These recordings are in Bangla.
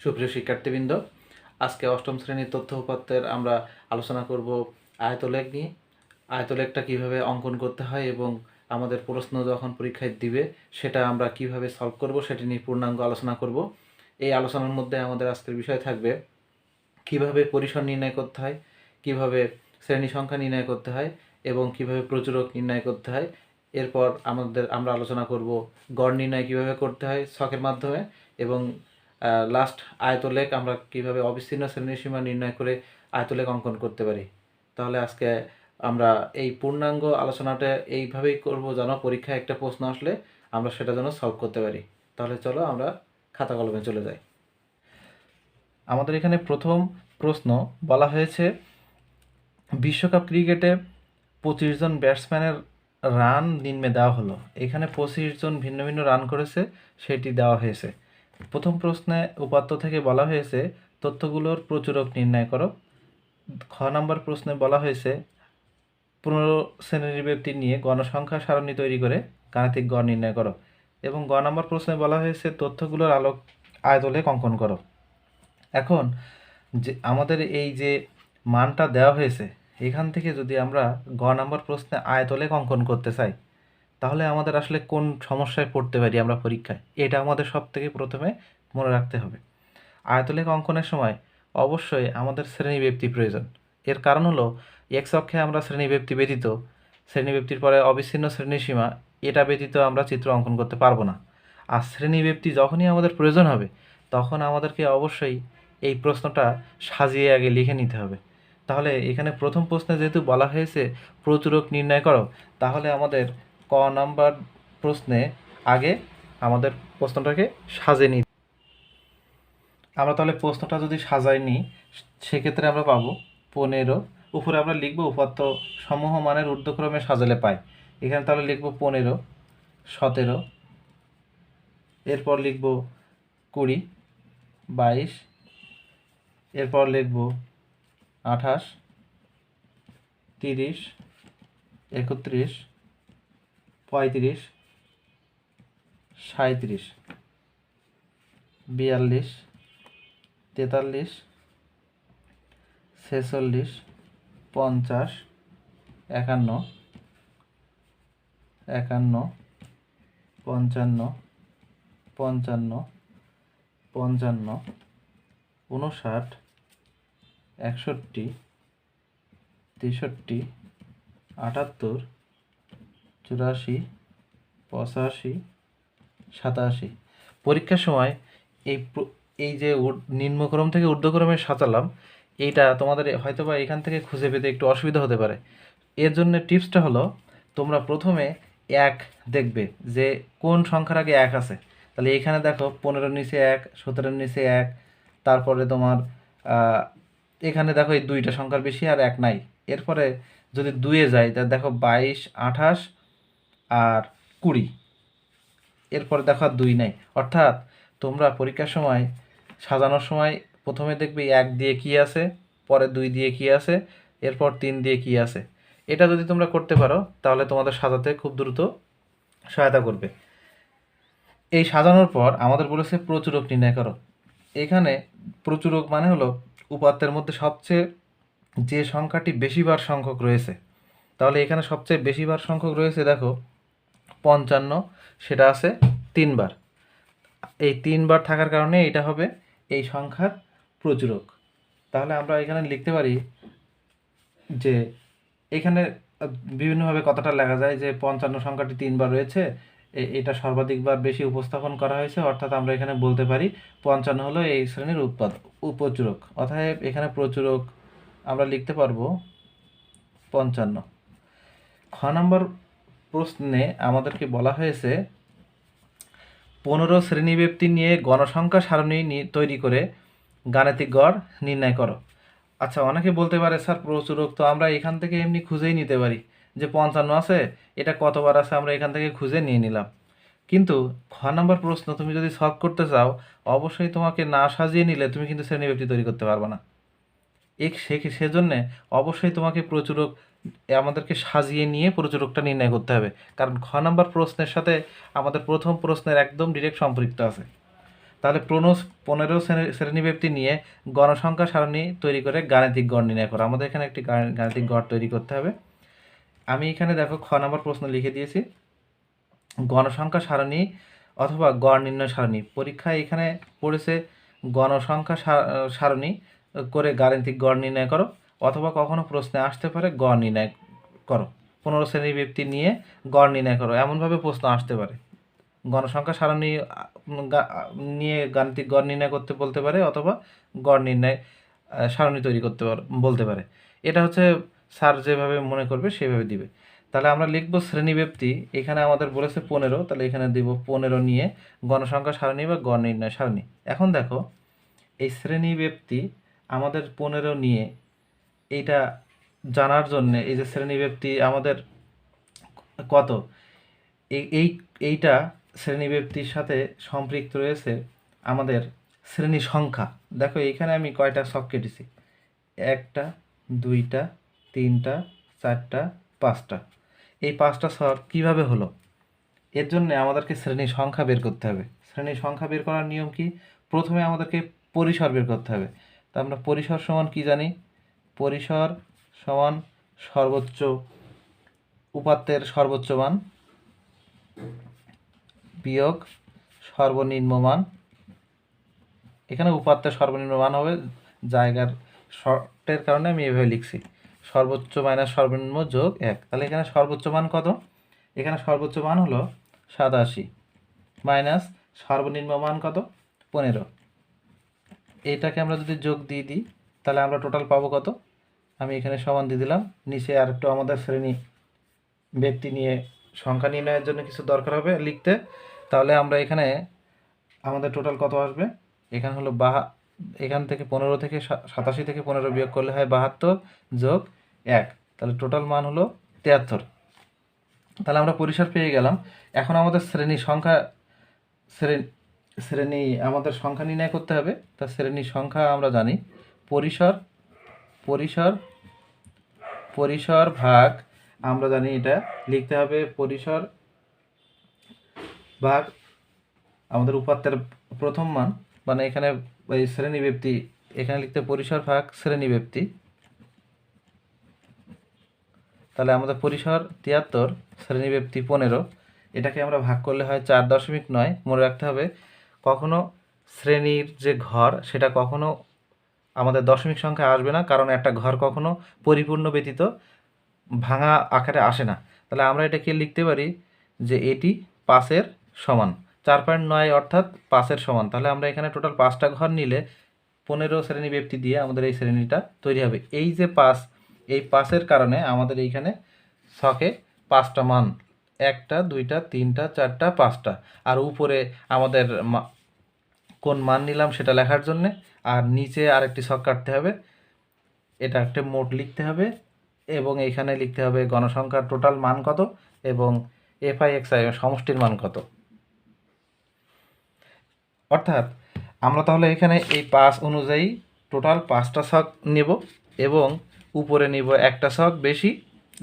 সুপ্রিয় শিক্ষার্থীবৃন্দ, আজকে অষ্টম শ্রেণীর তথ্য উপাত্তের আমরা আলোচনা করব আয়তলেখ নিয়ে। আয়তলেখটা কিভাবে অঙ্কন করতে হয় এবং আমাদের প্রশ্ন যখন পরীক্ষায় দিবে সেটা আমরা কিভাবে সলভ করব সেটি নিয়ে পূর্ণাঙ্গ আলোচনা করব। এই আলোচনার মধ্যে আমাদের আজকের বিষয় থাকবে কিভাবে পরিসর নির্ণয় করতে হয়, কিভাবে শ্রেণী সংখ্যা নির্ণয় করতে হয় এবং কিভাবে প্রচুরক নির্ণয় করতে হয়। এরপর আমরা আলোচনা করব গড় নির্ণয় কিভাবে করতে হয় ছকের মাধ্যমে এবং লাস্ট আয়তলেখ আমরা কিভাবে অবিচ্ছিন্ন শ্রেণীসীমা নির্ণয় করে আয়তলেখ অঙ্কন করতে পারি। তাহলে আজকে আমরা এই পূর্ণাঙ্গ আলোচনাটা এইভাবেই করব যেন পরীক্ষায় একটা প্রশ্ন আসলে আমরা সেটা যেন সলভ করতে পারি। তাহলে চলো আমরা খাতা কলমে চলে যাই। আমাদের এখানে প্রথম প্রশ্ন বলা হয়েছে বিশ্বকাপ ক্রিকেটে 25 জন ব্যাটসম্যানের রান নিম্নে দেওয়া হলো। এখানে 25 জন ভিন্ন ভিন্ন রান করেছে সেটি দেওয়া হয়েছে। প্রথম প্রশ্নে উপাত্ত থেকে বলা হয়েছে তথ্যগুলোর প্রচুরক নির্ণয় করো। খ নম্বর প্রশ্নে বলা হয়েছে 15 শ্রেণীর ব্যক্তি নিয়ে গণসংখ্যা সারণী তৈরি করে গাণিতিক গড় নির্ণয় করো এবং গ নম্বর প্রশ্নে বলা হয়েছে তথ্যগুলোর আয়তলেখ অঙ্কন করো। এখন যে আমাদের এই যে মানটা দেওয়া হয়েছে এখান থেকে যদি আমরা গ নম্বর প্রশ্নে আয়তলেখ অঙ্কন করতে চাই তাহলে আমাদের আসলে কোন সমস্যায় পড়তে পারি আমরা পরীক্ষায়, এটা আমাদের সব থেকে প্রথমে মনে রাখতে হবে। আয়তলেখ অঙ্কনের সময় অবশ্যই আমাদের শ্রেণীব্যক্তি প্রয়োজন। এর কারণ হলো এক্স অক্ষে আমরা শ্রেণীব্যক্তি ব্যতীত, শ্রেণীব্যক্তির পরে অবিচ্ছিন্ন শ্রেণীসীমা এটা ব্যতীত আমরা চিত্র অঙ্কন করতে পারবো না। আর শ্রেণীব্যক্তি যখনই আমাদের প্রয়োজন হবে তখন আমাদেরকে অবশ্যই এই প্রশ্নটা সাজিয়ে আগে লিখে নিতে হবে। তাহলে এখানে প্রথম প্রশ্নে যেহেতু বলা হয়েছে প্রচুরক নির্ণয় করো, তাহলে আমাদের ক নাম্বার প্রশ্নে আগে আমাদের প্রশ্নটাকে সাজিয়ে নিই। আমরা তাহলে প্রশ্নটা যদি সাজাই নিই সেক্ষেত্রে আমরা পাবো 15। উপরে আমরা লিখবো উপাত্ত সমূহ মানের ঊর্ধ্বক্রমে সাজালে পাই। এখানে তাহলে লিখবো 15, 17, এরপর লিখবো 20, 22, এরপর লিখবো 28, 30, 31, 35, 37, 42, 43, 46, 50, 51, 55, 55, 55, 55, 59, 61, 63, 78, 84, 85, 87। পরীক্ষার সময় এই যে নিম্নক্রম থেকে ঊর্ধ্বক্রমে সাজালাম এইটা তোমাদের হয়তো বা এখান থেকে খুঁজে পেতে একটু অসুবিধা হতে পারে। এর জন্য টিপসটা হলো তোমরা প্রথমে এক দেখবে যে কোন সংখ্যার আগে এক আছে। তাহলে এখানে দেখো 15-র নিচে 1, 17-র নিচে 1, তারপরে তোমার এখানে দেখো এই দুইটা সংখ্যার বেশি আর এক নাই। এরপরে যদি 2-এ যাই তা দেখো 22, 28 আর 20, এরপরে দেখো আর 2 নাই। অর্থাৎ তোমরা পরীক্ষার সময় সাজানোর সময় প্রথমে দেখবে 1 দিয়ে কী আছে, পরে 2 দিয়ে কী আছে, এরপর 3 দিয়ে কী আছে। এটা যদি তোমরা করতে পারো তাহলে তোমাদের সাজাতে খুব দ্রুত সহায়তা করবে। এই সাজানোর পর আমাদের বলেছে প্রচুরক নির্ণয় করো। এখানে প্রচুরক মানে হলো উপাত্তের মধ্যে সবচেয়ে যে সংখ্যাটি বেশিবার সংখ্যক রয়েছে। তাহলে এখানে সবচেয়ে বেশিবার সংখ্যক রয়েছে দেখো 55, সেটা আছে 3 বার। এই 3 বার থাকার কারণে এটা হবে এই সংখ্যার প্রচুরক। তাহলে আমরা এখানে লিখতে পারি যে এখানে বিভিন্নভাবে কথাটা লেখা যায় যে 55 সংখ্যাটি 3 বার রয়েছে, এটা সর্বাধিকবার বেশি উপস্থাপন করা হয়েছে। অর্থাৎ আমরা এখানে বলতে পারি 55 হলো এই শ্রেণীর প্রচুরক। অতএব এখানে প্রচুরক আমরা লিখতে পারবো 55। খ নম্বর প্রশ্নে আমাদেরকে বলা হয়েছে 15 শ্রেণীব্যক্তি নিয়ে গণসংখ্যা সারণী তৈরি করে গাণিতিক গড় নির্ণয় করো। আচ্ছা, অনেকে বলতে পারে স্যার প্রচুরক তো আমরা এখান থেকে এমনি খুঁজেই নিতে পারি যে 55 আছে, এটা কতবার আছে আমরা এখান থেকে খুঁজে নিয়ে নিলাম। কিন্তু খ নম্বর প্রশ্ন তুমি যদি সলভ করতে চাও অবশ্যই তোমাকে না সাজিয়ে নিলে তুমি কিন্তু শ্রেণীব্যক্তি তৈরি করতে পারবে না। সেজন্যে অবশ্যই তোমাকে প্রচুরক আমাদেরকে সাজিয়ে নিয়ে প্রচুরকটা নির্ণয় করতে হবে, কারণ খ নম্বর প্রশ্নের সাথে আমাদের প্রথম প্রশ্নের একদম ডিরেক্ট সম্পৃক্ত আছে। তাহলে 15 শ্রেণীব্যক্তি নিয়ে গণসংখ্যা সারণী তৈরি করে গাণিতিক গড় নির্ণয় করো। আমাদের এখানে একটি গাণিতিক গড় তৈরি করতে হবে। আমি এখানে দেখো খ নম্বর প্রশ্ন লিখে দিয়েছি, গণসংখ্যা সারণী অথবা গড় নির্ণয় সারণী। পরীক্ষায় এখানে পড়েছে গণসংখ্যা সারণী করে গাণিতিক গড় নির্ণয় করো, অথবা কখনো প্রশ্নে আসতে পারে গড় নির্ণয় করো, 15 শ্রেণীব্যক্তি নিয়ে গড় নির্ণয় করো, এমনভাবে প্রশ্ন আসতে পারে। গণসংখ্যা সারণী নিয়ে গাণিতিক গড় নির্ণয় করতে বলতে পারে, অথবা গড় নির্ণয় সারণী তৈরি করতে বলতে পারে। এটা হচ্ছে স্যার যেভাবে মনে করবে সেভাবে দিবে। তাহলে আমরা লিখব শ্রেণীব্যক্তি, এখানে আমাদের বলেছে 15, তাহলে এখানে দিব 15 নিয়ে গণসংখ্যা সারণী বা গড় নির্ণয় সারণী। এখন দেখো এই শ্রেণীব্যক্তি আমাদের 15 নিয়ে, এইটা জানার জন্যে এই যে শ্রেণীব্যক্তি আমাদের কত, এইটা শ্রেণীব্যক্তির সাথে সম্পৃক্ত রয়েছে আমাদের শ্রেণী সংখ্যা। দেখো এইখানে আমি কয়টা ছক কেটেছি, 1টা 2টা 3টা 4টা 5টা। এই 5টা ছক কীভাবে হলো, এর জন্য আমাদেরকে শ্রেণী সংখ্যা বের করতে হবে। শ্রেণী সংখ্যা বের করার নিয়ম কি, প্রথমে আমাদেরকে পরিসর বের করতে হবে। তা আমরা পরিসর সমান কি জানি, পরিসর সমান সর্বোচ্চ উপাত্তের সর্বোচ্চ মান বিয়োগ সর্বনিম্ন মান। এখানে উপাত্তের সর্বনিম্ন মান হবে, জায়গার শর্টের কারণে আমি এভাবে লিখছি, সর্বোচ্চ মাইনাস সর্বনিম্ন যোগ 1। তাহলে এখানে সর্বোচ্চ মান কত, এখানে সর্বোচ্চ মান হলো 87 মাইনাস সর্বনিম্ন মান কত 15। এইটাকে আমরা যদি যোগ দিয়ে দিই তাহলে আমরা টোটাল পাবো কত, আমি এখানে সমান দিয়ে দিলাম। নিচে আর একটু আমাদের শ্রেণী ব্যক্তি নিয়ে সংখ্যা নির্ণয়ের জন্য কিছু দরকার হবে লিখতে, তাহলে আমরা এখানে আমাদের টোটাল কত আসবে, এখানে হলো এখান থেকে 15 থেকে 87 থেকে 15 বিয়োগ করলে হয় 72 যোগ 1, তাহলে টোটাল মান হলো 73। তাহলে আমরা পরিসর পেয়ে গেলাম। এখন আমাদের শ্রেণী আমাদের সংখ্যা নির্ণয় করতে হবে। তা শ্রেণী সংখ্যা আমরা জানি পরিসর পরিসর পরিসর ভাগ, আমরা জানি এটা লিখতে হবে পরিসর ভাগ আমাদের উপাত্তের প্রথম মান, মানে এখানে এই শ্রেণীব্যক্তি, এখানে লিখতে পরিসর ভাগ শ্রেণীব্যক্তি। তাহলে আমাদের পরিসর 73, শ্রেণীব্যক্তি 15, এটাকে আমরা ভাগ করলে হয় 4.9। মনে রাখতে হবে কখনো শ্রেণীর যে ঘর সেটা কখনো আমাদের দশমিক সংখ্যা আসবে না, কারণ একটা ঘর কখনো পরিপূর্ণ ব্যতীত ভাঙা আকারে আসে না। তাহলে আমরা এটাকে লিখতে পারি যে এটি 5-এর সমান, 4.9 অর্থাৎ 5-এর সমান। তাহলে আমরা এখানে টোটাল 5টা ঘর নিলে 15 শ্রেণীব্যক্তি দিয়ে আমাদের এই শ্রেণীটা তৈরি হবে। এই যে 5, এই 5-এর কারণে আমাদের এইখানে ছকে 5টা মান, 1টা 2টা 3টা 4টা 5টা, আর উপরে আমাদের কোন মান নিলাম সেটা লেখার জন্যে, আর নিচে আরেকটি ছক কাটতে হবে, এটা একটা মোট লিখতে হবে, এবং এইখানে লিখতে হবে গণসংখ্যার টোটাল মান কত এবং FI/XI সমষ্টির মান কত। অর্থাৎ আমরা তাহলে এখানে এই 5 অনুযায়ী টোটাল 5টা ছক নেব এবং উপরে নিব একটা ছক বেশি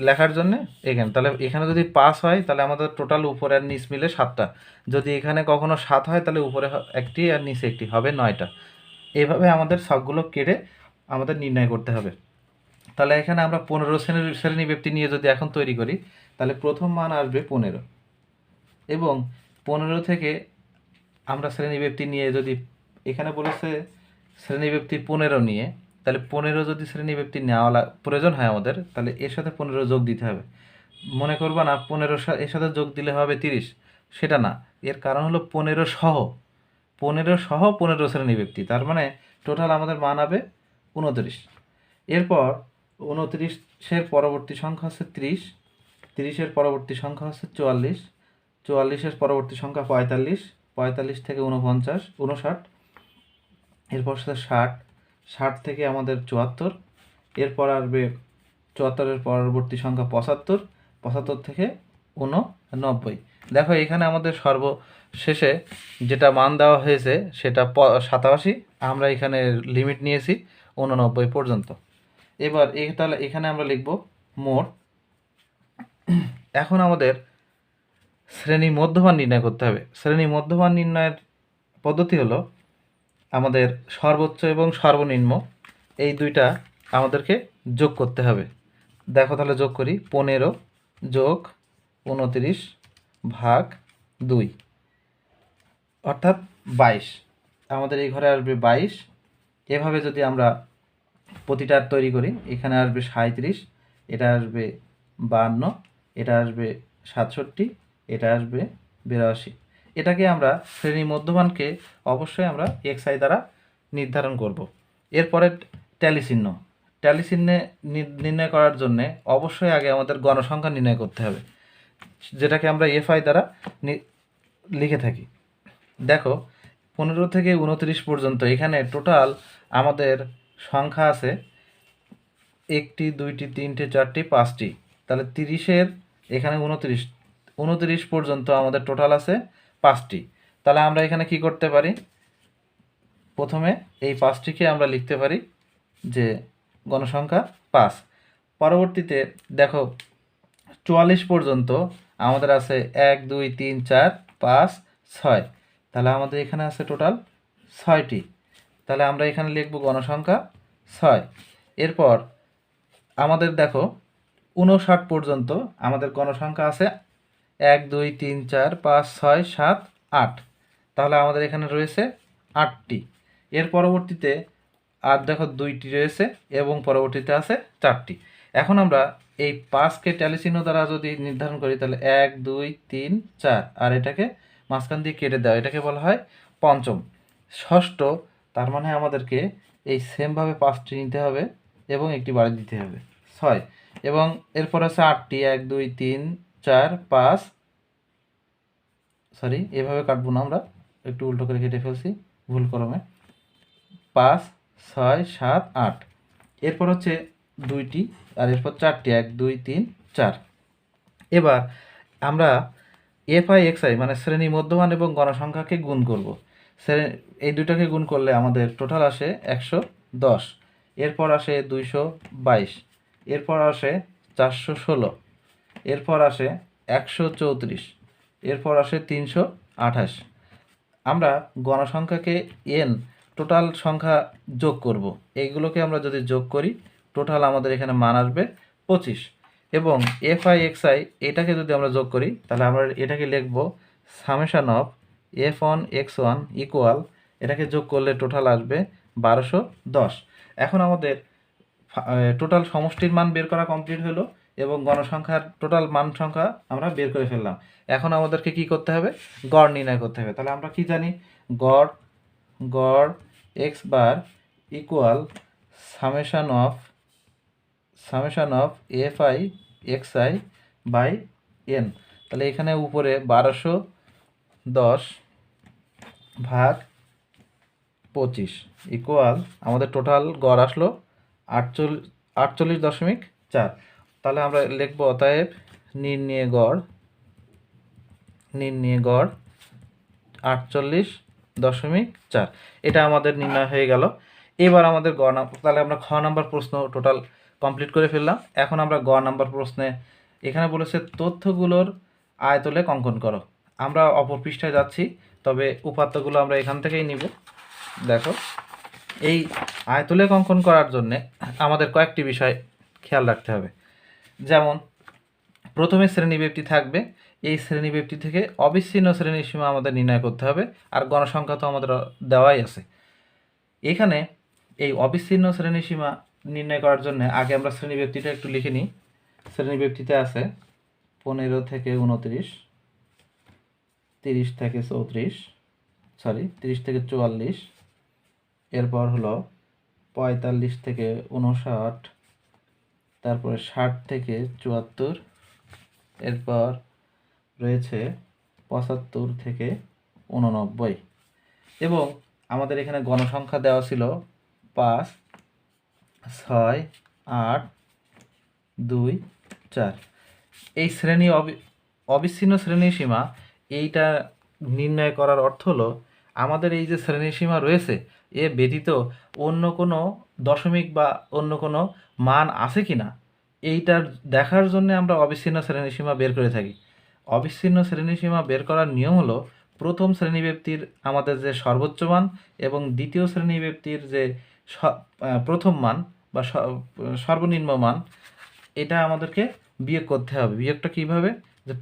লেখার জন্য এখানে। তাহলে এখানে যদি 5 হয় তাহলে আমাদের টোটাল উপরে আর নিচ মিলে 7টা, যদি এখানে কখনো 7 হয় তাহলে উপরে একটি আর নিচে একটি, হবে 9টা। এইভাবে আমাদের ছকগুলো কেটে আমাদের নির্ণয় করতে হবে। তাহলে এখানে আমরা 15 শ্রেণীব্যক্তি নিয়ে যদি এখন তৈরি করি তাহলে প্রথম মান আসবে 15, এবং 15 থেকে আমরা শ্রেণীব্যক্তি নিয়ে যদি, এখানে বলেছে শ্রেণীব্যক্তি 15 নিয়ে, তাহলে 15 যদি শ্রেণীব্যক্তি নেওয়া প্রয়োজন হয় আমাদের, তাহলে এর সাথে 15 যোগ দিতে হবে। মনে করবা না 15 এর সাথে যোগ দিলে হবে 30, সেটা না, এর কারণ হলো 15 সহ 15 শ্রেণীব্যক্তি, তার মানে টোটাল আমাদের মান হবে 29। এরপর 29-এর পরবর্তী সংখ্যা হচ্ছে 30, 30-এর পরবর্তী সংখ্যা হচ্ছে 44, 44-এর পরবর্তী সংখ্যা 45, 45 থেকে 49, 59, এরপর সাথে 60, 60 থেকে আমাদের 74, এরপর আসবে 74-এর পরবর্তী সংখ্যা 75, 75 থেকে 89। দেখো এখানে আমাদের সর্বশেষে যেটা মান দেওয়া হয়েছে সেটা 87, আমরা এখানে লিমিট নিয়েছি 89 পর্যন্ত। এবার তাহলে এখানে আমরা লিখব মোট। এখন আমাদের শ্রেণী মধ্যমান নির্ণয় করতে হবে। শ্রেণী মধ্যমান নির্ণয়ের পদ্ধতি হলো আমাদের সর্বোচ্চ এবং সর্বনিম্ন এই দুইটা আমাদেরকে যোগ করতে হবে। দেখো তাহলে যোগ করি, 15 যোগ 29 ভাগ 2 অর্থাৎ 22। আমাদের এই ঘরে আসবে 22। এভাবে যদি আমরা প্রতিটার তৈরি করি, এখানে আসবে 37, এটা আসবে 52, এটা আসবে 67, এটা আসবে 82। এটাকে আমরা শ্রেণী মধ্যমানকে অবশ্যই আমরা xi দ্বারা নির্ধারণ করব। এরপরে ট্যালি চিহ্ন, ট্যালি চিহ্নে নির্ণয় করার জন্যে অবশ্যই আগে আমাদের গণসংখ্যা নির্ণয় করতে হবে, যেটাকে আমরা fi দ্বারা লিখে থাকি। দেখো 15 থেকে 29 পর্যন্ত এখানে টোটাল আমাদের সংখ্যা আছে 1টি 2টি 3টে 4টি 5টি, তাহলে 30-এর এখানে 29 পর্যন্ত আমাদের টোটাল আছে 5টি। তাহলে আমরা এখানে কি করতে পারি, প্রথমে এই 5টিকে আমরা লিখতে পারি যে গণসংখ্যা 5। পরবর্তীতে দেখো 44 পর্যন্ত আমাদের আছে 1 2 3 4 5 6, তাহলে আমাদের এখানে আছে টোটাল 6টি। তাহলে আমরা এখানে লিখব গণসংখ্যা 6। এরপর আমাদের দেখো 59 পর্যন্ত আমাদের গণসংখ্যা আছে 1 2 3 4 5 6 7 8, তাহলে আমাদের এখানে রয়েছে 8টি। এর পরবর্তীতে আর দেখো 2টি রয়েছে এবং পরবর্তীতে আছে 4টি। এখন আমরা এই 5কে ট্যালি চিহ্ন দ্বারা যদি নির্ধারণ করি, তাহলে 1 2 3 4, আর এটাকে মাঝখান দিয়ে কেটে দেওয়া, এটাকে বলা হয় পঞ্চম। ষষ্ঠ, তার মানে আমাদেরকে এই সেমভাবে 5টি নিতে হবে এবং একটি বাড়ি দিতে হবে 6, এবং এরপর আছে 8টি 1 2 3 4 5, সরি এভাবে কাটবো না, আমরা একটু উল্টো করে কেটে ফেলছি ভুল ক্রমে, 5 6 7 8। এরপর হচ্ছে 2টি আর এরপর 4টি 1 2 3 4। এবার আমরা fi xi মানে শ্রেণী মধ্যমান এবং গণসংখ্যাকে গুণ করব। এই দুটাকে গুণ করলে আমাদের টোটাল আসে 110, এরপর আসে 222, এরপর আসে 416, এরপর আসে 134, এরপর আসে 328। আমরা গণসংখ্যাকে n টোটাল সংখ্যা যোগ করব, এইগুলোকে আমরা যদি যোগ করি টোটাল আমাদের এখানে মান আসবে 25। এবং fi xi এটাকে যদি আমরা যোগ করি, তাহলে আমরা এটাকে লিখব summation of f1 x1 equal, এটাকে যোগ করলে টোটাল আসবে 1210। এখন আমাদের টোটাল সমষ্টির মান বের করা কমপ্লিট হলো এবং গণসংখ্যার টোটাল মান সংখ্যা আমরা বের করে ফেললাম। এখন আমাদেরকে কি করতে হবে, গড় নির্ণয় করতে হবে। তাহলে আমরা কি জানি, গড় গড় x bar equal summation of fi xi by n। তাহলে এখানে উপরে 1210 ভাগ 25 ইকুয়াল আমাদের টোটাল গড় আসলো 48.4। তাহলে আমরা লিখব অতএব নির্ণয় গড় 48.4। এটা আমাদের নির্ণয় হয়ে গেল। এবার আমাদের গ নাম্বার, তাহলে আমরা খ নাম্বার প্রশ্ন টোটাল কমপ্লিট করে ফেললাম। এখন আমরা গ নাম্বার প্রশ্নে এখানে বলেছে তথ্যগুলোর আয়তলেখ অঙ্কন করো। আমরা অপর পৃষ্ঠায় যাচ্ছি, তবে উপাত্তগুলো আমরা এখান থেকেই নিব। দেখো এই আয়তলেখ অঙ্কন করার জন্যে আমাদের কয়েকটি বিষয় খেয়াল রাখতে হবে। যেমন প্রথমে শ্রেণীব্যক্তি থাকবে, এই শ্রেণীব্যক্তি থেকে অবিচ্ছিন্ন শ্রেণীর সীমা আমাদের নির্ণয় করতে হবে, আর গণসংখ্যা তো আমাদের দেওয়াই আছে। এখানে এই অবিচ্ছিন্ন শ্রেণী সীমা নির্ণয় করার জন্য আগে আমরা শ্রেণীব্যক্তিটা একটু লিখে নিই। শ্রেণীব্যক্তিতে আছে 15 থেকে 29, 30 থেকে 34, 30 থেকে 44, এরপর হলো 45 থেকে 59, তারপরে 60 থেকে 74, এরপর রয়েছে 75 থেকে 89। এবং আমাদের এখানে গণসংখ্যা দেওয়া ছিল 5 6 8 2 4। এই শ্রেণী অবিচ্ছিন্ন শ্রেণী সীমা এইটা নির্ণয় করার অর্থ হলো আমাদের এই যে শ্রেণী সীমা রয়েছে এ ব্যতীত অন্য কোনো দশমিক বা অন্য কোনো মান আছে কি না এইটার দেখার জন্য আমরা অবিচ্ছিন্ন শ্রেণী সীমা বের করে থাকি। অবিচ্ছিন্ন শ্রেণী সীমা বের করার নিয়ম হলো প্রথম শ্রেণীব্যক্তির আমাদের যে সর্বোচ্চ মান এবং দ্বিতীয় শ্রেণীব্যক্তির যে প্রথম মান বা সর্বনিম্ন মান, এটা আমাদেরকে বিয়োগ করতে হবে। বিয়োগটা কীভাবে? যে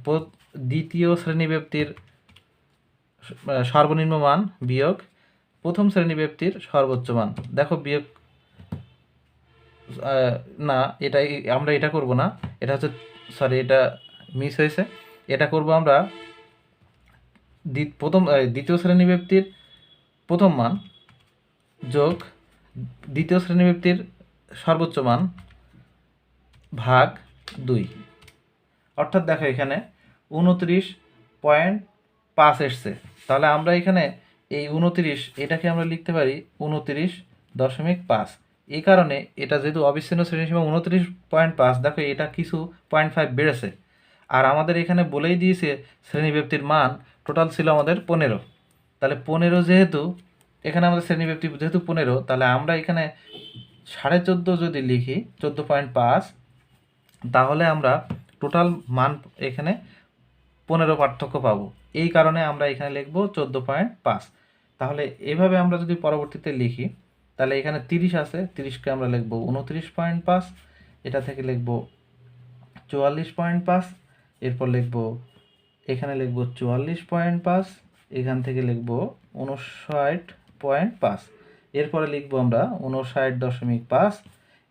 দ্বিতীয় শ্রেণীব্যক্তির সর্বনিম্ন মান বিয়োগ প্রথম শ্রেণীব্যক্তির সর্বোচ্চ মান। দেখো বিয়োগ না, আমরা এটা করব না, এটা হচ্ছে সরি, এটা মিস হয়েছে। এটা করব আমরা দ্বিতীয় শ্রেণীব্যক্তির প্রথম মান যোগ দ্বিতীয় শ্রেণীব্যক্তির সর্বোচ্চ মান ভাগ 2। অর্থাৎ দেখো এখানে 29.5 এসছে। তাহলে আমরা এখানে এই 29, এটাকে আমরা লিখতে পারি 29.5। এই কারণে এটা যেহেতু অবিচ্ছিন্ন শ্রেণীসীমা 29.5, দেখো এটা কিছু 0.5 বেড়েছে। আর আমাদের এখানে বলেই দিয়েছে শ্রেণীব্যক্তির মান টোটাল ছিল আমাদের 15। তাহলে 15 যেহেতু এখানে আমাদের শ্রেণীব্যক্তি যেহেতু 15, তাহলে আমরা এখানে 14.5 যদি লিখি 14.5, তাহলে আমরা টোটাল মান এখানে 15 পার্থক্য পাবো। এই কারণে আমরা এখানে লিখব 14.5। তাহলে এভাবে আমরা যদি পরবর্তীতে লিখি, তাহলে এখানে 30 আছে, 30কে আমরা লিখব 29.5, এটা থেকে লিখব 44.5, এরপর লিখব এখানে লিখব 44.5, এখান থেকে লিখব 59.5, এরপরে লিখব আমরা 59.5,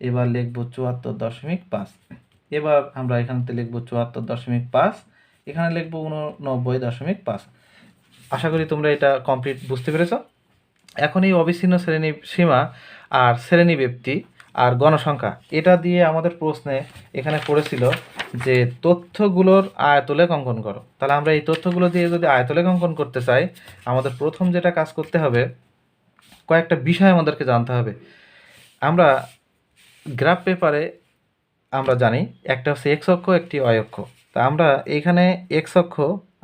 এবার লিখব 74.5, এবার আমরা এখান থেকে লিখব 74.5, এখানে লিখব 89.5। আশা করি তোমরা এটা কমপ্লিট বুঝতে পেরেছ। এখন এই অবিচ্ছিন্ন শ্রেণী সীমা আর শ্রেণীব্যক্তি আর গণসংখ্যা, এটা দিয়ে আমাদের প্রশ্নে এখানে পড়েছিল যে তথ্যগুলোর আয়তলেখ অঙ্কন করো। তাহলে আমরা এই তথ্যগুলো দিয়ে যদি আয়তলেখ অঙ্কন করতে চাই, আমাদের প্রথম যেটা কাজ করতে হবে, কয়েকটা বিষয় আমাদেরকে জানতে হবে। আমরা গ্রাফ পেপারে আমরা জানি একটা হচ্ছে এক্স অক্ষ, একটি ওয়াই অক্ষ। তা আমরা এইখানে এক্স অক্ষ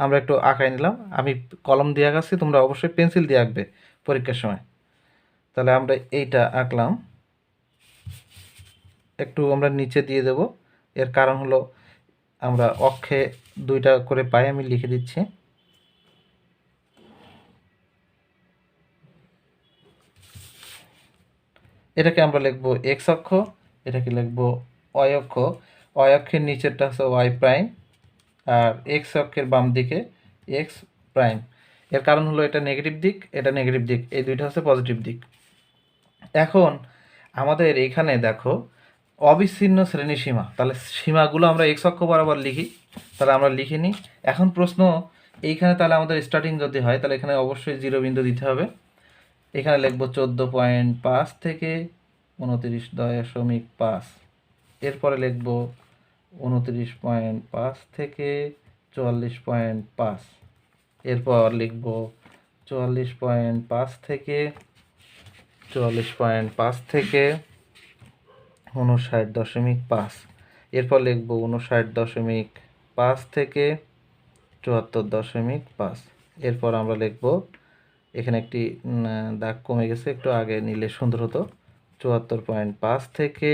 আমরা একটু আঁকাই নিলাম। আমি কলম দিয়ে আঁকাচ্ছি, তোমরা অবশ্যই পেন্সিল দিয়ে আঁকবে পরীক্ষার সময়। তাহলে আমরা এইটা আঁকলাম, একটু আমরা নিচে দিয়ে দেব। এর কারণ হলো আমরা অক্ষে 2টা করে পাই, আমি লিখে দিচ্ছি। এটাকে আমরা লিখবো এক্স অক্ষ, এটাকে লিখবো ওয়াই অক্ষ। ওয়াই অক্ষের নিচেরটা হচ্ছে ওয়াই প্রাইম, আর এক্স অক্ষের বাম দিকে এক্স প্রাইম। এর কারণ হলো এটা নেগেটিভ দিক, এটা নেগেটিভ দিক, এই দুইটা হচ্ছে পজিটিভ দিক। এখন আমাদের এইখানে দেখো অবিচ্ছিন্ন শ্রেণী সীমা, তাহলে সীমাগুলো আমরা এক্স অক্ষ বরাবর লিখি। তাহলে আমরা লিখে নিই। এখন প্রশ্ন এইখানে, তাহলে আমাদের স্টার্টিং যদি হয়, তাহলে এখানে অবশ্যই 0 বিন্দু দিতে হবে। এখানে লিখব 14.5 থেকে 29.5, এরপরে লিখব 29.5 থেকে 44.5, এরপর লিখব 44.5 থেকে 59.5, এরপর লিখব 59.5 থেকে 74.5। এরপর আমরা লিখব, এখানে একটি দাগ কমে গেছে, একটু আগে নিলে সুন্দর হতো, 74.5 থেকে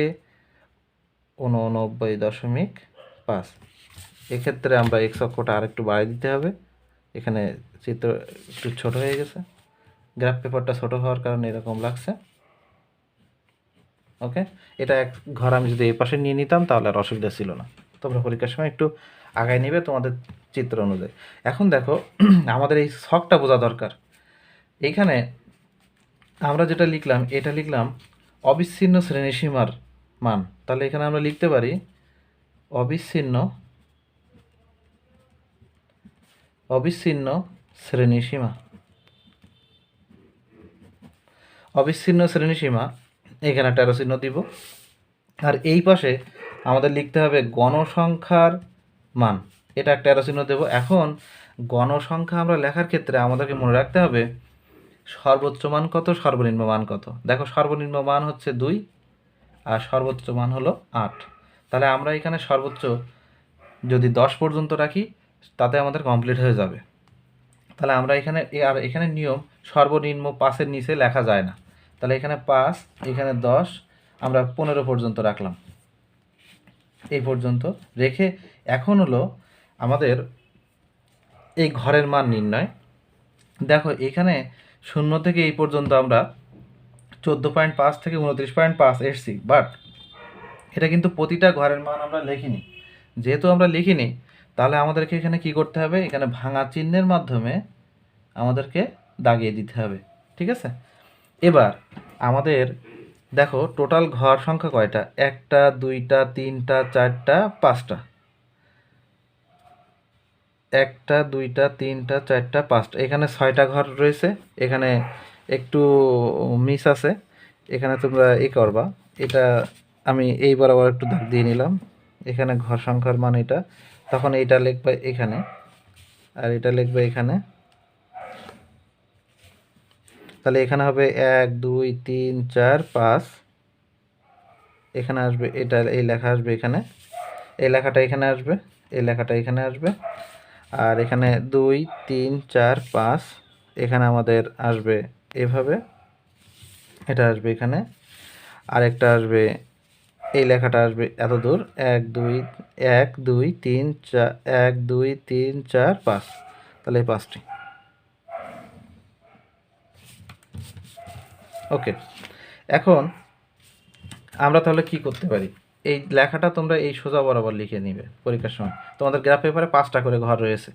89.5। এক্ষেত্রে আমরা এক্স অক্ষটা আর একটু বাড়িয়ে দিতে হবে। এখানে চিত্র একটু ছোট হয়ে গেছে, গ্রাফ পেপারটা ছোট হওয়ার কারণে এরকম লাগছে। ওকে, এটা এক ঘর আমি যদি এই পাশে নিয়ে নিতাম তাহলে আর অসুবিধা ছিল না। তোমরা পরীক্ষার সময় একটু আগায় নেবে তোমাদের চিত্র অনুযায়ী। এখন দেখো আমাদের এই ছকটা বোঝা দরকার। এইখানে আমরা যেটা লিখলাম, এটা লিখলাম অবিচ্ছিন্ন শ্রেণীসীমার মান। তাহলে এখানে আমরা লিখতে পারি অবিচ্ছিন্ন শ্রেণীসীমা। অবিচ্ছিন্ন শ্রেণীসীমা, এখানে একটা অ্যারো চিহ্ন দিব। আর এই পাশে আমাদের লিখতে হবে গণসংখ্যার মান, এটা একটা অ্যারো চিহ্ন দেব। এখন গণসংখ্যা আমরা লেখার ক্ষেত্রে আমাদেরকে মনে রাখতে হবে সর্বোচ্চ মান কত, সর্বনিম্ন মান কত। দেখো সর্বনিম্ন মান হচ্ছে 2 আর সর্বোচ্চ মান হলো 8। তাহলে আমরা এখানে সর্বোচ্চ যদি 10 পর্যন্ত রাখি, তাতে আমাদের কমপ্লিট হয়ে যাবে। তাহলে আমরা এখানে, আর এখানে নিয়ম সর্বনিম্ন 5-এর নিচে লেখা যায় না। তাহলে এখানে 5, এখানে 10, আমরা 15 পর্যন্ত রাখলাম। এই পর্যন্ত রেখে এখন হলো আমাদের এই ঘরের মান নির্ণয়। দেখো এখানে 0 থেকে এই পর্যন্ত আমরা 14.5 থেকে 29.5 এসছি, বাট এটা কিন্তু প্রতিটা ঘরের মান আমরা লিখিনি। যেহেতু আমরা লিখিনি, তাহলে আমাদেরকে এখানে কি করতে হবে, এখানে ভাঙা চিহ্নের মাধ্যমে আমাদেরকে দাগিয়ে দিতে হবে। ঠিক আছে, এবার আমাদের দেখো টোটাল ঘর সংখ্যা কয়টা, 1টা 2টা 3টা 4টা 5টা, 1টা 2টা 3টা 4টা 5টা, এখানে 6টা ঘর রয়েছে। এখানে একটু মিস আছে, এখানে তোমরা করবা, এটা আমি এই বরাবর একটু দাগ দিয়ে নিলাম। এখানে ঘর সংখ্যার মান এটা, তখন এইটা লিখবে এখানে, আর এটা লিখবে এখানে। তাহলে এখানে হবে 1 2 3 4 5, এখানে আসবে এটা, এই লেখা আসবে এখানে, এই লেখাটা এখানে আসবে, এই লেখাটা এখানে আসবে, আর এখানে 2 3 4 5 এখানে আমাদের আসবে এভাবে, এটা আসবে এখানে, আর একটা আসবে, এই লেখাটা আসবে এত দূর, 1 2 1 2 3 4 1 2 3 4 5, তাহলে এই 5টি। ওকে, এখন আমরা তাহলে কি করতে পারি, এই লেখাটা তোমরা এই সোজা বরাবর লিখে নিবে পরীক্ষার সময়। তোমাদের গ্রাফ পেপারে 5টা করে ঘর রয়েছে,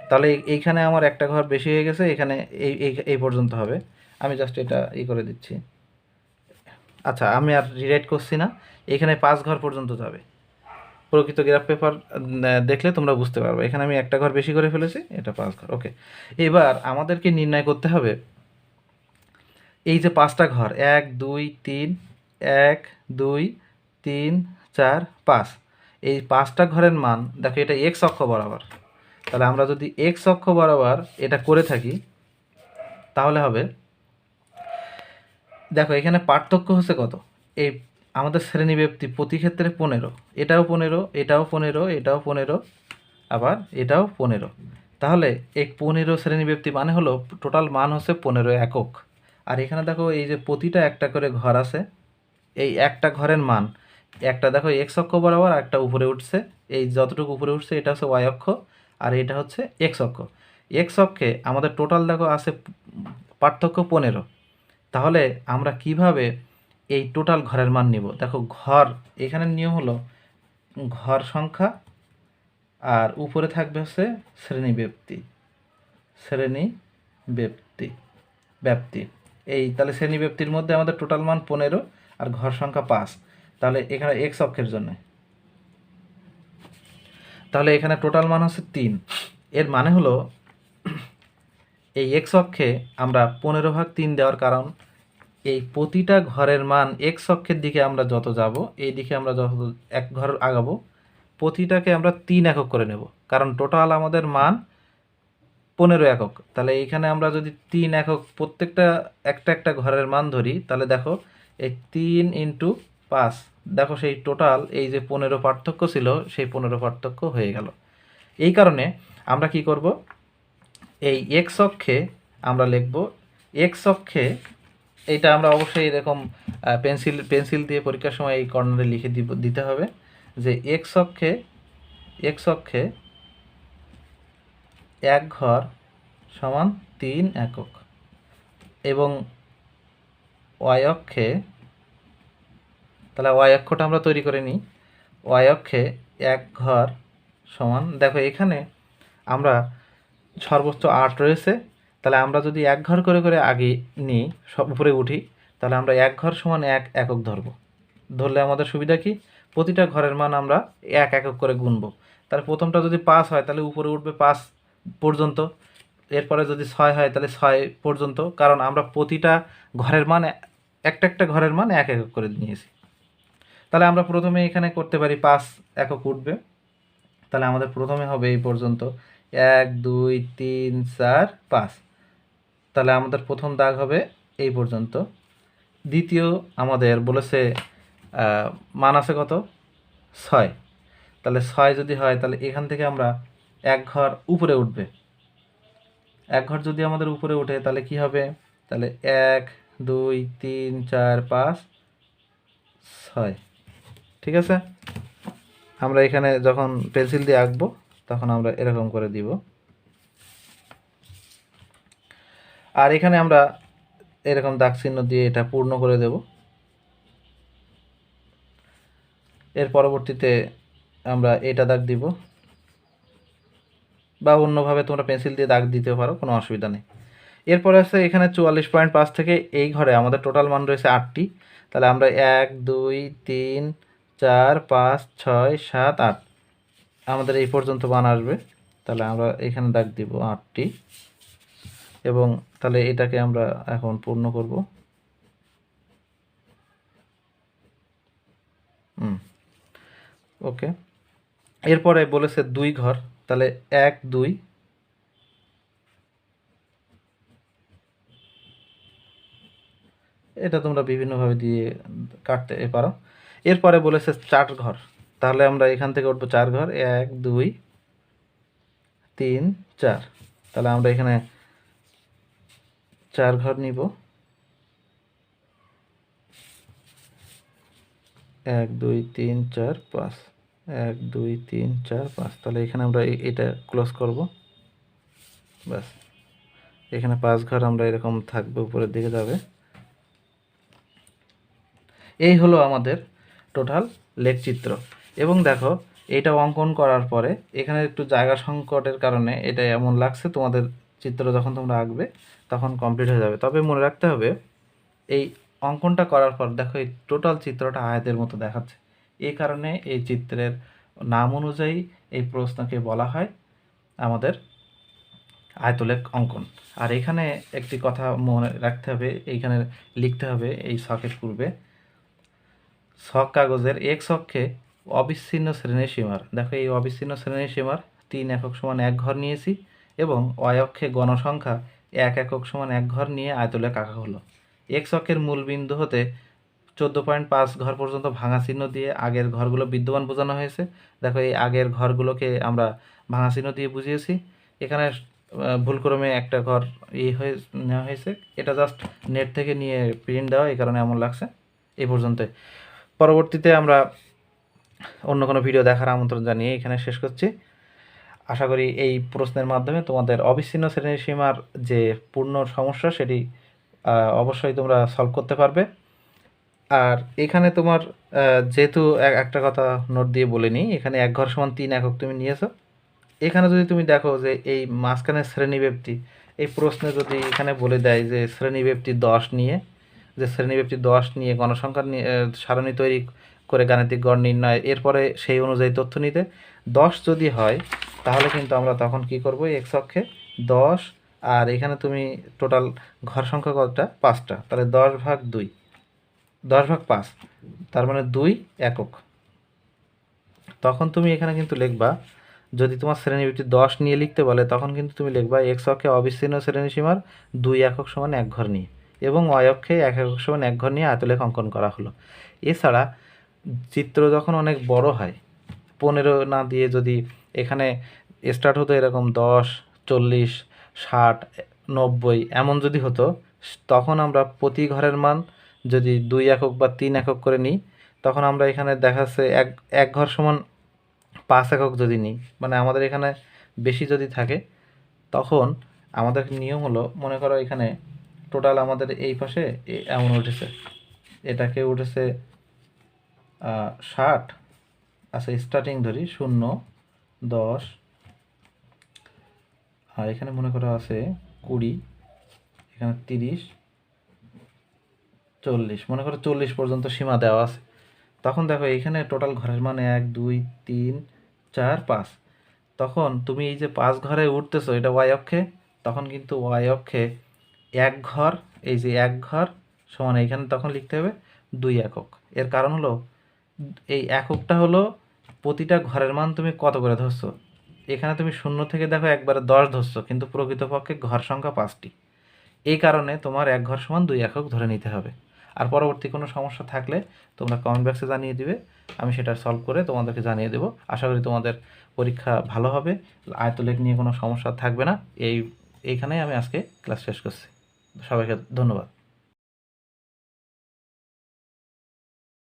তাহলে এইখানে আমার একটা ঘর বেশি হয়ে গেছে, এখানে এই এই এই পর্যন্ত হবে। আমি জাস্ট এটা করে দিচ্ছি। আচ্ছা, আমি আর রিরাইট করছি না, এখানে 5 ঘর পর্যন্ত যাবে। প্রকৃত গ্রাফ পেপার দেখলে তোমরা বুঝতে পারবে, এখানে আমি একটা ঘর বেশি করে ফেলেছি, এটা 5 ঘর। ওকে, এবার আমাদেরকে নির্ণয় করতে হবে এই যে 5টা ঘর, 1 2 3 1 2 3 4 5, এই 5টা ঘরের মান দেখো, এটা এক্স অক্ষ বরাবর। তাহলে আমরা যদি এক্স অক্ষ বরাবর এটা করে থাকি, তাহলে হবে, দেখো এখানে পার্থক্য হচ্ছে কত, এই আমাদের শ্রেণীব্যাপ্তি প্রতি ক্ষেত্রে 15, এটাও 15, এটাও 15, এটাও 15, আবার এটাও 15। তাহলে এই 15 শ্রেণীব্যাপ্তি মানে হলো টোটাল মান হচ্ছে 15 একক। আর এখানে দেখো এই যে প্রতিটা একটা করে ঘর আছে, এই একটা ঘরের মান, একটা দেখো এক্স অক্ষ বরাবর, একটা উপরে উঠছে, এই যতটুকু উপরে উঠছে এটা হচ্ছে ওয়াই অক্ষ, আর এটা হচ্ছে এক্স অক্ষ। এক্স অক্ষে আমাদের টোটাল দেখো আছে পার্থক্য 15। তাহলে আমরা কিভাবে এই টোটাল ঘরের মান নিব, দেখো ঘর এখানে নিয়ম হলো ঘর সংখ্যা, আর উপরে থাকবে হচ্ছে শ্রেণীব্যাপ্তি, শ্রেণী ব্যক্তি ব্যাপ্তি। এই তাহলে শ্রেণী ব্যক্তির মধ্যে আমাদের টোটাল মান 15 আর ঘর সংখ্যা 5। তাহলে এখানে এক্স অক্ষের জন্য, তাহলে এখানে টোটাল মান হচ্ছে 3। এর মানে হলো এই এক্স অক্ষে আমরা 15/3 দেওয়ার কারণ, এই প্রতিটা ঘরের মান এক্স অক্ষের দিকে আমরা যত যাব, এই দিকে আমরা যত এক ঘর আগাবো, প্রতিটাকে আমরা 3 একক করে নেব, কারণ টোটাল আমাদের মান 15 একক। তাহলে এইখানে আমরা যদি 3 একক প্রত্যেকটা একটা একটা ঘরের মান ধরি, তাহলে দেখো এই 3 × 5, দেখো সেই টোটাল এই যে 15 পার্থক্য ছিল, সেই 15 পার্থক্য হয়ে গেল। এই কারণে আমরা কি করব, এই এক্স অক্ষে আমরা লিখব, এক্স অক্ষে এইটা আমরা অবশ্যই এরকম পেন্সিল দিয়ে পরীক্ষার সময় এই কর্নারে লিখে দিতে হবে যে এক্স অক্ষে এক ঘর সমান 3 একক, এবং ওয়াই অক্ষে, তাহলে ওয়াই অক্ষটা আমরা তৈরি করে নিই, ওয়াই অক্ষে এক ঘর সমান, দেখো এখানে আমরা সর্বোচ্চ 8 রয়েছে, তাহলে আমরা যদি এক ঘর করে করে আগে নিই, সব উপরে উঠি, তাহলে আমরা এক ঘর সমান 1 একক ধরবো। ধরলে আমাদের সুবিধা কি, প্রতিটা ঘরের মান আমরা 1 একক করে গুনবো। তাহলে প্রথমটা যদি 5 হয়, তাহলে উপরে উঠবে 5 পর্যন্ত, এরপরে যদি 6 হয় তাহলে 6 পর্যন্ত, কারণ আমরা প্রতিটা ঘরের মান একটা একটা ঘরের মান 1 একক করে নিয়েছি। তাহলে আমরা প্রথমে এখানে করতে পারি 5 একক উঠবে, তাহলে আমাদের প্রথমে হবে এই পর্যন্ত 1 2 3 4 5, তাহলে আমাদের প্রথম দাগ হবে এই পর্যন্ত। দ্বিতীয় আমাদের বলেছে মান আছে কত, 6, তাহলে 6 যদি হয়, তাহলে এখান থেকে আমরা এক ঘর উপরে উঠবে, এক ঘর যদি আমাদের উপরে উঠে তাহলে কি হবে, তাহলে 1 2 3 4 5 6, ঠিক আছে। আমরা এখানে যখন পেন্সিল দিয়ে আঁকবো, তখন আমরা এরকম করে দিব। আর এখানে আমরা এরকম দাগ চিহ্ন দিয়ে এটা পূর্ণ করে দেব। এর পরবর্তীতে আমরা এটা দাগ দিব, বা অন্যভাবে তোমরা পেন্সিল দিয়ে দাগ দিতে পারো, কোনো অসুবিধা নেই। এরপরে আছে এখানে 44.5 থেকে এই ঘরে আমাদের টোটাল মান রয়েছে 8টি। তাহলে আমরা 1 2 3 4 5 6 7 8 আমাদের এই পর্যন্ত মান আসবে। তাহলে আমরা এখানে দাগ দিব 8টি, এবং তাহলে এটাকে আমরা এখন পূর্ণ করব। ওকে। এরপরে বলেছে 2 ঘর, তাহলে 1 2 এটা তোমরা বিভিন্নভাবে দিয়ে কাটতে পারো। এরপরে বলেছে 4 ঘর, তাহলে আমরা এখান থেকে উঠবো 4 ঘর, 1 2 3 4। তাহলে আমরা এখানে 4 ঘর নিব, 1 2 3 4 5, 1 2 3 4 5। তাহলে এখানে আমরা এটা ক্লোজ করব, ব্যাস। এখানে 5 ঘর আমরা এরকম থাকবে, উপরের দিকে যাবে। এই হলো আমাদের টোটাল লেখচিত্র। এবং দেখো, এটা অঙ্কন করার পরে এখানে একটু জায়গা সংকটের কারণে এটা এমন লাগছে, তোমাদের চিত্র যখন তোমরা আঁকবে তখন কমপ্লিট হয়ে যাবে। তবে মনে রাখতে হবে, এই অঙ্কনটা করার পর দেখো এই টোটাল চিত্রটা আয়তের মতো দেখাচ্ছে। এই কারণে এই চিত্রের নাম অনুযায়ী এই প্রশ্নকে বলা হয় আমাদের আয়তলেখ অঙ্কন। আর এখানে একটি কথা মনে রাখতে হবে, এইখানে লিখতে হবে এই ছকের পূর্বে, ছক কাগজের এক্স অক্ষে অবিচ্ছিন্ন শ্রেণী সীমার, দেখো এই অবিচ্ছিন্ন শ্রেণী সীমার 3 একক সমান 1 ঘর নিয়েছি, এবং ওয়াই অক্ষে গণসংখ্যা 1 একক সমান 1 ঘর নিয়ে আয়তলেখ আঁকা হলো। এক্স অক্ষের মূল বিন্দু হতে 14.5 ঘর পর্যন্ত ভাঙা চিহ্ন দিয়ে আগের ঘরগুলো বিদ্যমান বোঝানো হয়েছে। দেখো এই আগের ঘরগুলোকে আমরা ভাঙা চিহ্ন দিয়ে বুঝিয়েছি। এখানে ভুলক্রমে একটা ঘর হয়ে নেওয়া হয়েছে, এটা জাস্ট নেট থেকে নিয়ে প্রিন্ট দেওয়া, এই কারণে এমন লাগছে। এই পর্যন্ত। পরবর্তীতে আমরা অন্য কোনো ভিডিও দেখার আমন্ত্রণ জানিয়ে এখানে শেষ করছি। আশা করি এই প্রশ্নের মাধ্যমে তোমাদের অবিচ্ছিন্ন শ্রেণীসীমার যে পূর্ণ সমস্যা সেটি অবশ্যই তোমরা সলভ করতে পারবে। আর এখানে তোমার যেহেতু একটা কথা নোট দিয়ে বলে নিই, এখানে 1 ঘর সমান 3 একক তুমি নিয়েছো। এখানে যদি তুমি দেখো যে এই মাঝখানের শ্রেণীব্যাপ্তি, এই প্রশ্নে যদি এখানে বলে দেয় যে শ্রেণীব্যাপ্তি 10 নিয়ে, যে শ্রেণীব্যাপ্তি 10 নিয়ে গণসংখ্যার সারণী তৈরি করে গাণিতিক গড় নির্ণয়, এরপরে সেই অনুযায়ী তথ্য নিতে 10 যদি হয়, তাহলে কিন্তু আমরা তখন কি করব, এক্স অক্ষে 10, আর এখানে তুমি টোটাল ঘর সংখ্যা কতটা, 5টা, তাহলে 10 ভাগ 2, 10 ভাগ 5, তার মানে 2 একক। তখন তুমি এখানে কিন্তু লিখবা, যদি তোমার শ্রেণীব্যাপ্তি 10 নিয়ে লিখতে বলে তখন কিন্তু তুমি লিখবা এক্স অক্ষে অবিচ্ছিন্ন শ্রেণীসীমার 2 একক সমান 1 ঘর নিয়ে, এবং ওয়াই অক্ষে 1 একক সমান 1 ঘর নিয়ে আয়তলেখ অঙ্কন করা হলো। এছাড়া চিত্র যখন অনেক বড় হয়, 15 না দিয়ে যদি এখানে স্টার্ট হতো এরকম 10 40 60 90 এমন যদি হতো, তখন আমরা প্রতি ঘরের মান যদি 2 একক বা 3 একক করে নিই, তখন আমরা এখানে দেখাচ্ছে এক ঘর সমান 5 একক যদি নিই, মানে আমাদের এখানে বেশি যদি থাকে, তখন আমাদের নিয়ম হলো, মনে করো এখানে টোটাল আমাদের এই পাশে এমন উঠেছে, এটাকে উঠেছে 60, আচ্ছা স্টার্টিং ধরি 0 10, আর এখানে মনে করো আছে 20, এখানে 30 40, মনে করো 40 পর্যন্ত সীমা দেওয়া আছে। তখন দেখো এইখানে টোটাল ঘরের মান 1 2 3 4 5, তখন তুমি এই যে 5 ঘরে উঠতেছো এটা ওয়াই অক্ষে, তখন কিন্তু ওয়াই অক্ষে 1 ঘর, এই যে 1 ঘর সমান এইখানে তখন লিখতে হবে 2 একক। এর কারণ হলো এই এককটা হলো প্রতিটা ঘরের মান তুমি কত করে ধরছো, এখানে তুমি 0 থেকে দেখো একবারে 10 ধরছো, কিন্তু প্রকৃতপক্ষে ঘর সংখ্যা 5টি। এই কারণে তোমার 1 ঘর সমান 2 একক ধরে নিতে হবে। আর পরবর্তী কোনো সমস্যা থাকলে তোমরা কমেন্ট বক্সে জানিয়ে দিবে, আমি সেটা সলভ করে তোমাদেরকে জানিয়ে দেবো। আশা করি তোমাদের পরীক্ষা ভালো হবে, আয়তলেখ নিয়ে কোনো সমস্যা থাকবে না। এইখানেই আমি আজকে ক্লাস শেষ করছি। সবাইকে ধন্যবাদ।